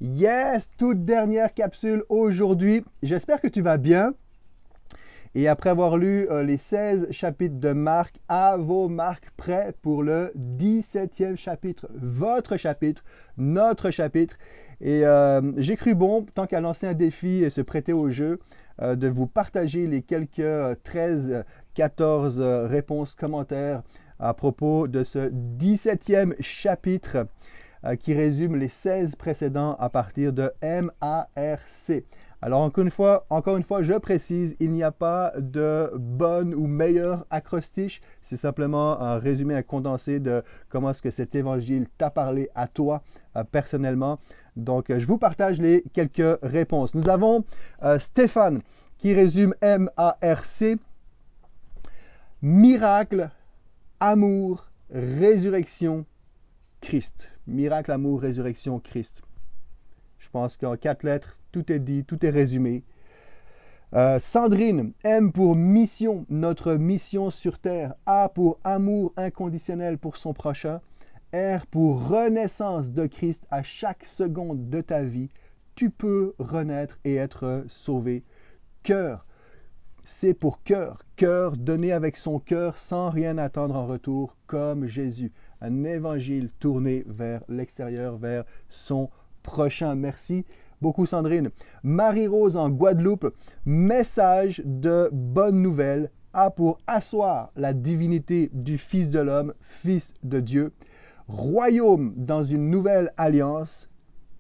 Yes, toute dernière capsule aujourd'hui. J'espère que tu vas bien. Et après avoir lu les 16 chapitres de Marc, à vos marques prêts pour le 17e chapitre, votre chapitre, notre chapitre. Et j'ai cru bon, tant qu'à lancer un défi et se prêter au jeu, de vous partager les quelques 13, 14 réponses, commentaires à propos de ce 17e chapitre qui résume les 16 précédents à partir de MARC. Alors encore une fois, je précise, il n'y a pas de bonne ou meilleure acrostiche. C'est simplement un résumé, un condensé de comment est-ce que cet évangile t'a parlé à toi personnellement. Donc, je vous partage les quelques réponses. Nous avons Stéphane qui résume MARC. Miracle, amour, résurrection, Christ. Miracle, amour, résurrection, Christ. Je pense qu'en 4 lettres, tout est dit, tout est résumé. Sandrine, M pour mission, notre mission sur terre. A pour amour inconditionnel pour son prochain. R pour renaissance de Christ à chaque seconde de ta vie. Tu peux renaître et être sauvé. Cœur, c'est pour cœur. Cœur donné avec son cœur sans rien attendre en retour, comme Jésus. Un évangile tourné vers l'extérieur, vers son prochain. Merci beaucoup Sandrine. Marie-Rose en Guadeloupe, message de bonne nouvelle. A pour asseoir la divinité du Fils de l'homme, Fils de Dieu. Royaume dans une nouvelle alliance.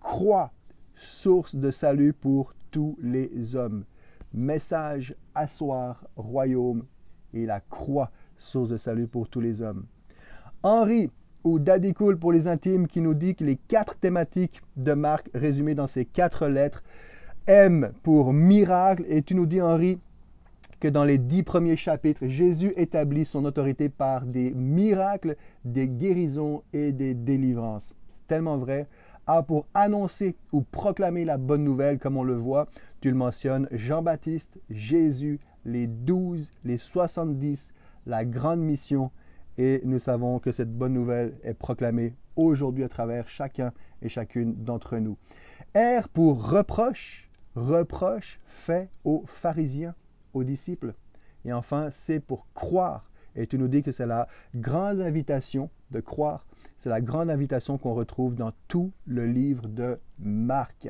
Croix, source de salut pour tous les hommes. Message, asseoir, royaume et la croix, source de salut pour tous les hommes. Henri, ou Daddy Cool pour les intimes, qui nous dit que les 4 thématiques de Marc résumées dans ces 4 lettres. M pour miracle, et tu nous dis, Henri, que dans les 10 premiers chapitres, Jésus établit son autorité par des miracles, des guérisons et des délivrances. C'est tellement vrai. A pour annoncer ou proclamer la bonne nouvelle, comme on le voit, tu le mentionnes, Jean-Baptiste, Jésus, les 12, les 70, la grande mission. Et nous savons que cette bonne nouvelle est proclamée aujourd'hui à travers chacun et chacune d'entre nous. R pour reproche, reproche fait aux pharisiens, aux disciples. Et enfin, C pour croire. Et tu nous dis que c'est la grande invitation de croire. C'est la grande invitation qu'on retrouve dans tout le livre de Marc.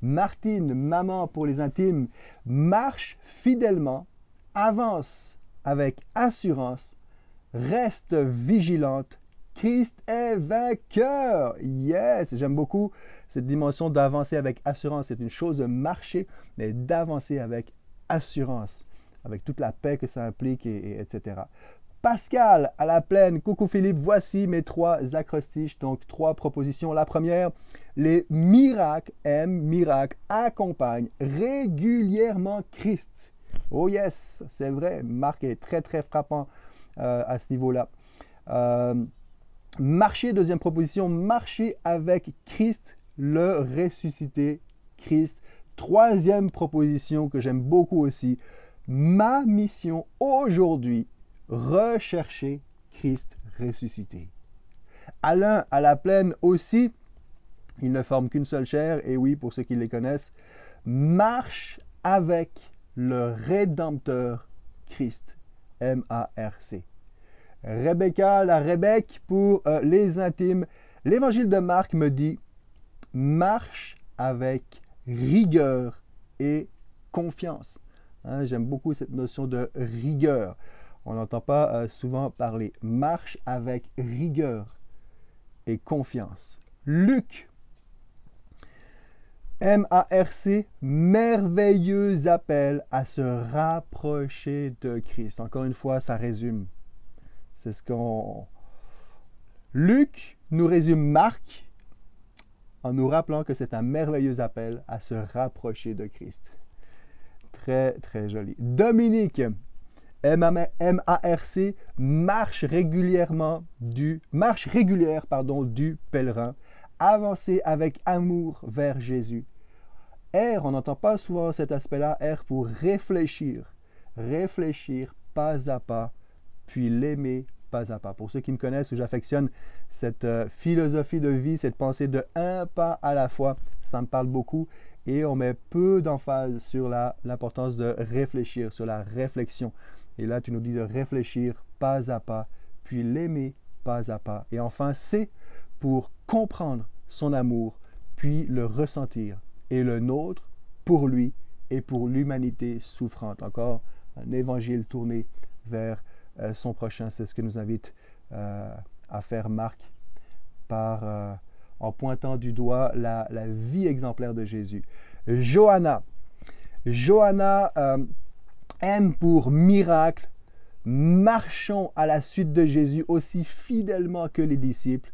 Martine, maman pour les intimes, marche fidèlement, avance avec assurance, reste vigilante. Christ est vainqueur. Yes, j'aime beaucoup cette dimension d'avancer avec assurance. C'est une chose de marcher, mais d'avancer avec assurance, avec toute la paix que ça implique, etc. Pascal, à la plaine, coucou Philippe, voici mes 3 acrostiches, donc 3 propositions. La première, les miracles, miracles, accompagnent régulièrement Christ. Oh yes, c'est vrai, Marc est très très frappant à ce niveau-là. Marcher, deuxième proposition, marcher avec Christ, le ressuscité Christ. Troisième proposition que j'aime beaucoup aussi, ma mission aujourd'hui, rechercher Christ ressuscité. Alain, à la plaine aussi, ils ne forment qu'une seule chair, et oui, pour ceux qui les connaissent, marche avec le Rédempteur Christ, M-A-R-C. Rebecca, la Rebecque pour les intimes, l'évangile de Marc me dit, marche avec rigueur et confiance. Hein, j'aime beaucoup cette notion de rigueur. On n'entend pas souvent parler. Marche avec rigueur et confiance. Luc, M-A-R-C, merveilleux appel à se rapprocher de Christ. Encore une fois, ça résume. C'est ce qu'on... Luc nous résume Marc en nous rappelant que c'est un merveilleux appel à se rapprocher de Christ. Très, très joli. Dominique, M-A-R-C, marche régulière du pèlerin, avancer avec amour vers Jésus. R, on n'entend pas souvent cet aspect-là, R pour réfléchir pas à pas, puis l'aimer pas à pas. Pour ceux qui me connaissent, où j'affectionne cette philosophie de vie, cette pensée de un pas à la fois, ça me parle beaucoup et on met peu d'emphase sur l'importance de réfléchir, sur la réflexion. Et là, tu nous dis de réfléchir pas à pas, puis l'aimer pas à pas. Et enfin, c'est pour comprendre son amour, puis le ressentir, et le nôtre pour lui et pour l'humanité souffrante. Encore un évangile tourné vers son prochain. C'est ce que nous invite à faire Marc en pointant du doigt la vie exemplaire de Jésus. Johanna aime pour miracle. Marchons à la suite de Jésus aussi fidèlement que les disciples.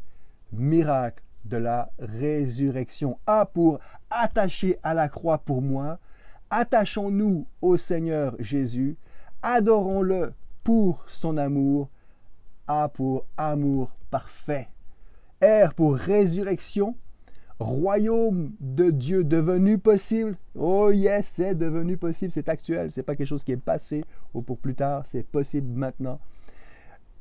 Miracle de la résurrection. A pour attacher à la croix pour moi. Attachons-nous au Seigneur Jésus. Adorons-le pour son amour. A pour amour parfait. R pour résurrection. Royaume de Dieu devenu possible. Oh yes, c'est devenu possible, c'est actuel, c'est pas quelque chose qui est passé ou pour plus tard, c'est possible maintenant.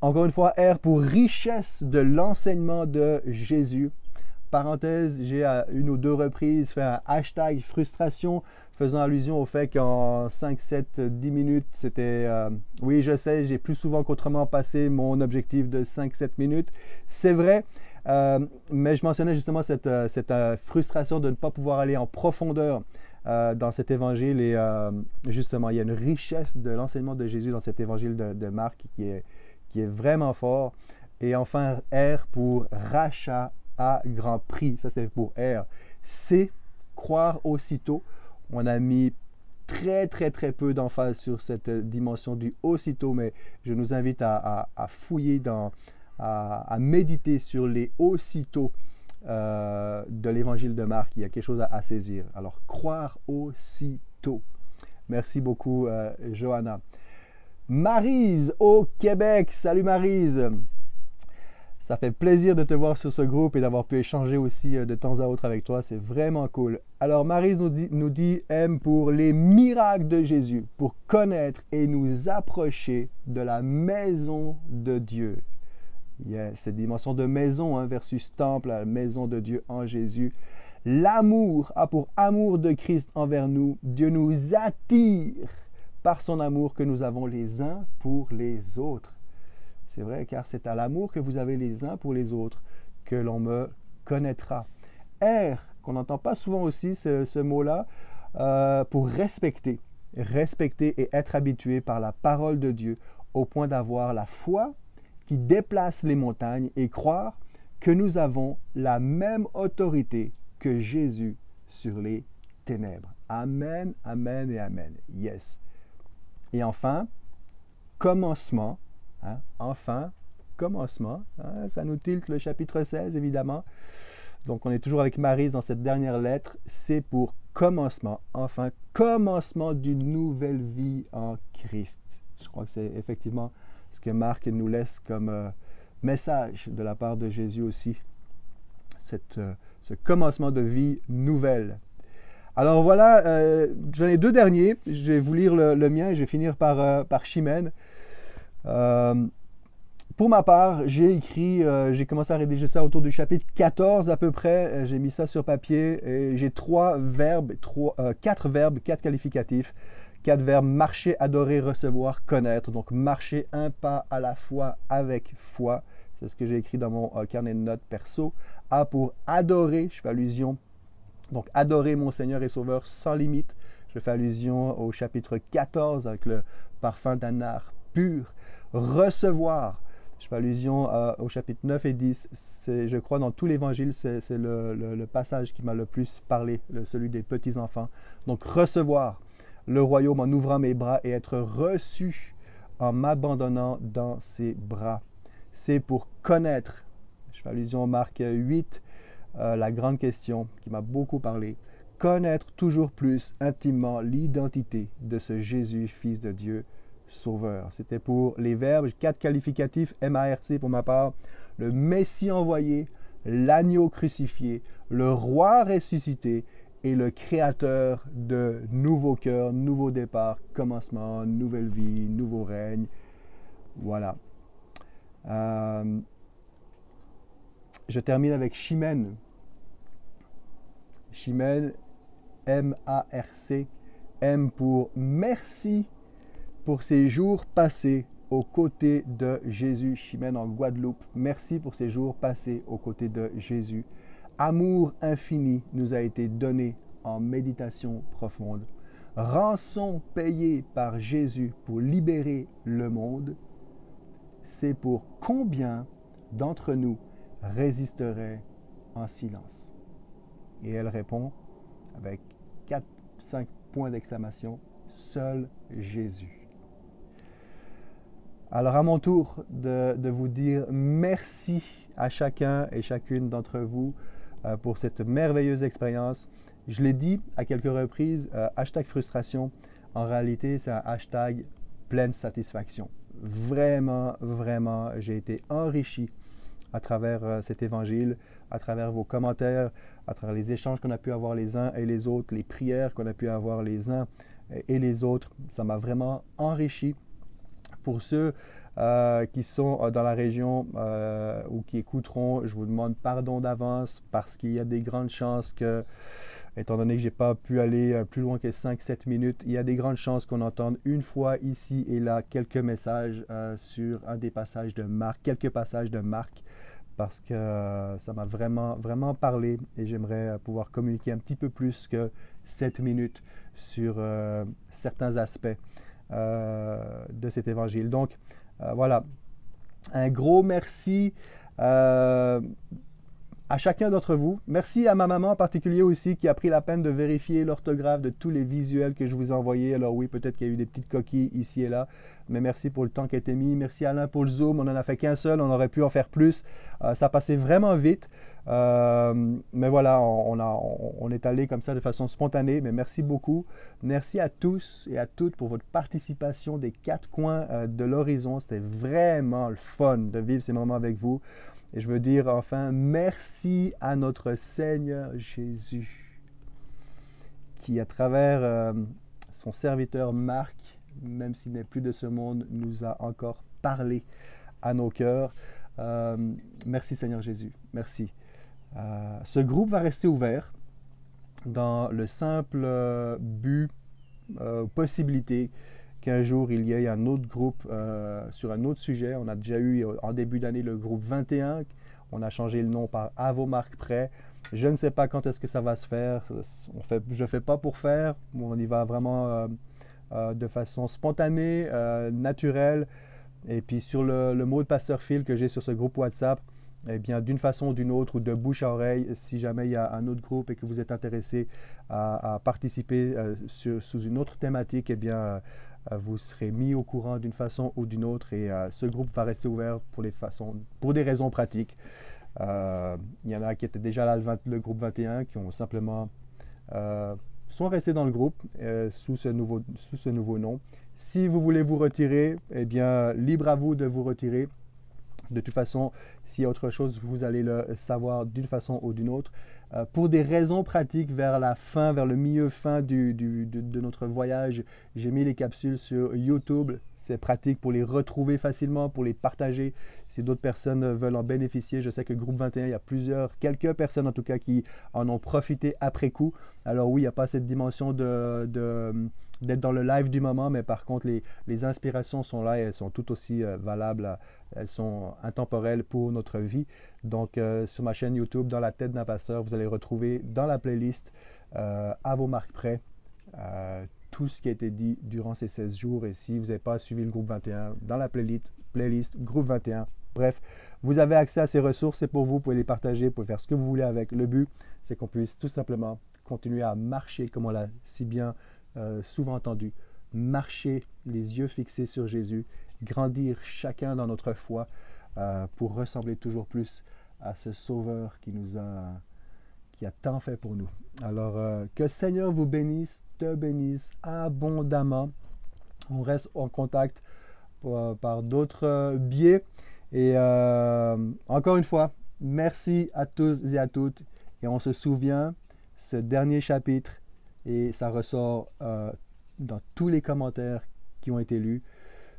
Encore une fois, R pour richesse de l'enseignement de Jésus. Parenthèse, j'ai à une ou deux reprises fait un hashtag frustration faisant allusion au fait qu'en 5, 7, 10 minutes, c'était... oui, je sais, j'ai plus souvent qu'autrement passé mon objectif de 5, 7 minutes. C'est vrai. Mais je mentionnais justement cette frustration de ne pas pouvoir aller en profondeur dans cet évangile et justement il y a une richesse de l'enseignement de Jésus dans cet évangile de Marc qui est vraiment fort. Et enfin R pour rachat à grand prix, ça c'est pour R. C, croire aussitôt. On a mis très peu d'emphase sur cette dimension du aussitôt, mais je nous invite à fouiller à méditer sur les aussitôt de l'évangile de Marc. Il y a quelque chose à saisir. Alors, croire aussitôt. Merci beaucoup, Johanna. Maryse au Québec. Salut Maryse. Ça fait plaisir de te voir sur ce groupe et d'avoir pu échanger aussi de temps à autre avec toi. C'est vraiment cool. Alors, Maryse nous dit aime pour les miracles de Jésus, pour connaître et nous approcher de la maison de Dieu. Il y a cette dimension de maison versus temple, la maison de Dieu en Jésus. L'amour a pour amour de Christ envers nous. Dieu nous attire par son amour que nous avons les uns pour les autres. C'est vrai, car c'est à l'amour que vous avez les uns pour les autres que l'on me connaîtra. R, qu'on n'entend pas souvent aussi ce mot-là, pour respecter. Respecter et être habitué par la parole de Dieu au point d'avoir la foi qui déplace les montagnes et croire que nous avons la même autorité que Jésus sur les ténèbres. Amen, amen et amen. Yes. Et enfin, commencement. Commencement. Ça nous tilte le chapitre 16, évidemment. Donc, on est toujours avec Maryse dans cette dernière lettre. C'est pour commencement. Enfin, commencement d'une nouvelle vie en Christ. Je crois que c'est effectivement ce que Marc nous laisse comme message de la part de Jésus aussi. Ce commencement de vie nouvelle. Alors voilà, j'en ai deux derniers. Je vais vous lire le mien et je vais finir par Chimène. Pour ma part, j'ai commencé à rédiger ça autour du chapitre 14 à peu près. J'ai mis ça sur papier et j'ai 4 verbes, 4 qualificatifs. 4 verbes, marcher, adorer, recevoir, connaître. Donc, marcher un pas à la fois avec foi. C'est ce que j'ai écrit dans mon carnet de notes perso. A pour adorer, je fais allusion. Donc, adorer mon Seigneur et Sauveur sans limite. Je fais allusion au chapitre 14 avec le parfum d'un art pur. Recevoir, je fais allusion au chapitre 9 et 10. Je crois dans tout l'évangile, c'est le passage qui m'a le plus parlé, celui des petits-enfants. Donc, recevoir le royaume en ouvrant mes bras et être reçu en m'abandonnant dans ses bras. C'est pour connaître, je fais allusion à Marc 8, la grande question qui m'a beaucoup parlé. Connaître toujours plus intimement l'identité de ce Jésus, Fils de Dieu, Sauveur. C'était pour les verbes, 4 qualificatifs, MARC pour ma part, le Messie envoyé, l'agneau crucifié, le roi ressuscité et le créateur de nouveaux cœurs, nouveau départ, commencement, nouvelle vie, nouveau règne. Voilà. Je termine avec Chimène. Chimène, M-A-R-C, M pour merci pour ces jours passés aux côtés de Jésus. Chimène en Guadeloupe, merci pour ces jours passés aux côtés de Jésus. Amour infini nous a été donné en méditation profonde. Rançon payée par Jésus pour libérer le monde. C'est pour combien d'entre nous résisteraient en silence? Et elle répond avec 4-5 points d'exclamation, seul Jésus. Alors à mon tour de vous dire merci à chacun et chacune d'entre vous pour cette merveilleuse expérience. Je l'ai dit à quelques reprises, hashtag frustration, en réalité c'est un hashtag pleine satisfaction. Vraiment, vraiment, j'ai été enrichi à travers cet évangile, à travers vos commentaires, à travers les échanges qu'on a pu avoir les uns et les autres, les prières qu'on a pu avoir les uns et les autres. Ça m'a vraiment enrichi. Pour ceux qui sont dans la région ou qui écouteront, je vous demande pardon d'avance parce qu'il y a des grandes chances que, étant donné que je n'ai pas pu aller plus loin que 5-7 minutes, il y a des grandes chances qu'on entende une fois ici et là quelques messages sur un des passages de Marc, quelques passages de Marc, parce que ça m'a vraiment, vraiment parlé et j'aimerais pouvoir communiquer un petit peu plus que 7 minutes sur certains aspects de cet évangile. Donc, voilà, un gros merci à chacun d'entre vous. Merci à ma maman en particulier aussi qui a pris la peine de vérifier l'orthographe de tous les visuels que je vous ai envoyés. Alors oui, peut-être qu'il y a eu des petites coquilles ici et là, mais merci pour le temps qui a été mis. Merci Alain pour le Zoom. On n'en a fait qu'un seul, on aurait pu en faire plus. Ça passait vraiment vite. Mais voilà, on est allé comme ça de façon spontanée. Mais merci beaucoup. Merci à tous et à toutes pour votre participation des 4 coins de l'horizon. C'était vraiment le fun de vivre ces moments avec vous. Et je veux dire enfin merci à notre Seigneur Jésus qui, à travers son serviteur Marc, même s'il n'est plus de ce monde, nous a encore parlé à nos cœurs. Merci Seigneur Jésus, merci. Ce groupe va rester ouvert dans le simple but, possibilité qu'un jour il y ait un autre groupe sur un autre sujet. On a déjà eu en début d'année le groupe 21. On a changé le nom par À vos marques près. Je ne sais pas quand est-ce que ça va se faire. Je ne fais pas pour faire. On y va vraiment de façon spontanée, naturelle. Et puis sur le mot de Pasteur Phil que j'ai sur ce groupe WhatsApp, eh bien, d'une façon ou d'une autre, ou de bouche à oreille, si jamais il y a un autre groupe et que vous êtes intéressé à participer sous une autre thématique, eh bien, vous serez mis au courant d'une façon ou d'une autre et ce groupe va rester ouvert pour des raisons pratiques. Il y en a qui étaient déjà là, le groupe 21, qui ont simplement sont restés dans le groupe sous ce nouveau nom. Si vous voulez vous retirer, eh bien, libre à vous de vous retirer. De toute façon, s'il y a autre chose, vous allez le savoir d'une façon ou d'une autre. Pour des raisons pratiques, vers la fin, vers le milieu-fin de notre voyage, j'ai mis les capsules sur YouTube. C'est pratique pour les retrouver facilement, pour les partager. Si d'autres personnes veulent en bénéficier, je sais que Groupe 21, il y a quelques personnes en tout cas qui en ont profité après coup. Alors oui, il n'y a pas cette dimension d'être dans le live du moment, mais par contre, les inspirations sont là et elles sont tout aussi valables. Elles sont intemporelles pour notre vie. Donc, sur ma chaîne YouTube, dans la tête d'un pasteur, vous allez retrouver dans la playlist à vos marques près tout ce qui a été dit durant ces 16 jours. Et si vous n'avez pas suivi le groupe 21, dans la playlist groupe 21, bref, vous avez accès à ces ressources. C'est pour vous, vous pouvez les partager, vous pouvez faire ce que vous voulez avec. Le but, c'est qu'on puisse tout simplement continuer à marcher, comme on l'a si bien souvent entendu, marcher les yeux fixés sur Jésus, grandir chacun dans notre foi pour ressembler toujours plus à ce Sauveur qui a tant fait pour nous. Alors, que le Seigneur vous bénisse, te bénisse abondamment. On reste en contact par d'autres biais. Et encore une fois, merci à tous et à toutes. Et on se souvient, ce dernier chapitre, et ça ressort dans tous les commentaires qui ont été lus,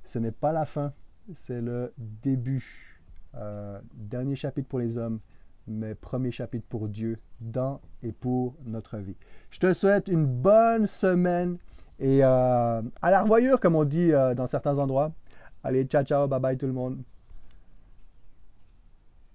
ce n'est pas la fin, c'est le début Dernier chapitre pour les hommes, mais premier chapitre pour Dieu, dans et pour notre vie. Je te souhaite une bonne semaine et à la revoyure, comme on dit dans certains endroits. Allez, ciao, ciao, bye bye tout le monde.